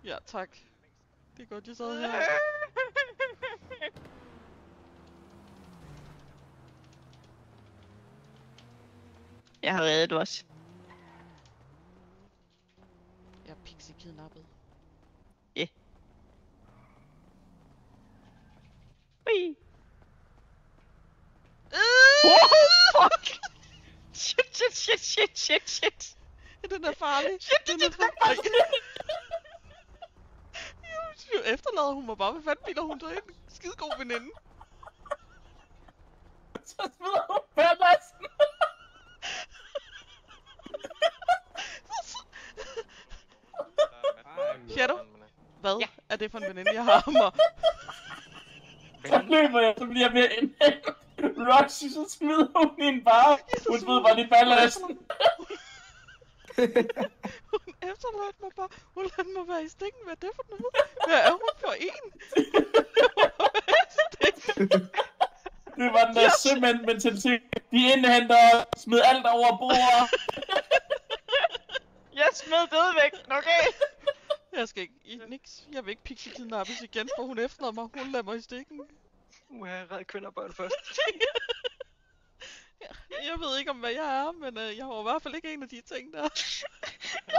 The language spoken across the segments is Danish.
Ja, tak. Det er godt, jeg sad her. Jeg har reddet os. Jeg er pixie-kidnappet. Ja. Ui. Fuck! Shit. Ja, den er farlig. Den er farlig. Jo, efterlader hun mig bare. Hvad fanden biler hun så ind? Skidegod veninde. Så smider hun ballasten. Shadow? Hvad er det for en veninde, jeg har mig? Så løber jeg, så bliver jeg mere indhængt. Roxy, så smider hun hende bare. Hun smider bare lige ballasten. Hun efterlader mig bare. Hun lader mig være i stikken. Hvad er det for noget? Hvad er hun for en? Det var den der simpelthen mentalitet. De indhenter og smider alt over bordet. Jeg smed dødvægten, okay? Jeg skal ikke... Niks. Jeg vil ikke pixie-kidnappes igen, for hun efterlader mig. Hun lader mig i stikken. Jeg red kvinder og børn først. Jeg ved ikke om hvad jeg er, men jeg var i hvert fald ikke en af de ting der.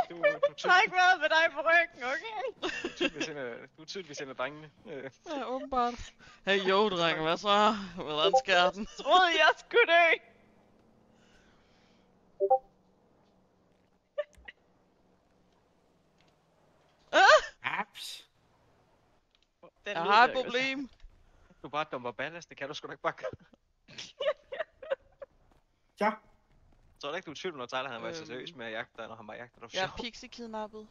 Du har ikke været med dig på ryggen, okay? Du er tydeligvis en af drengene. Ja, åbenbart. Hey jo, drenge, hvad så? Hvordan sker den? Troede jeg skulle dø. Aps. Jeg har et problem. Du bare dumper ballast, det kan du sgu da ikke bare gøre. Ja. Så er det ikke, du er tvivl, når Tyler havde været så seriøs med at jagte dig, når han bare jagter dig. Jeg er pixie-kidnappet.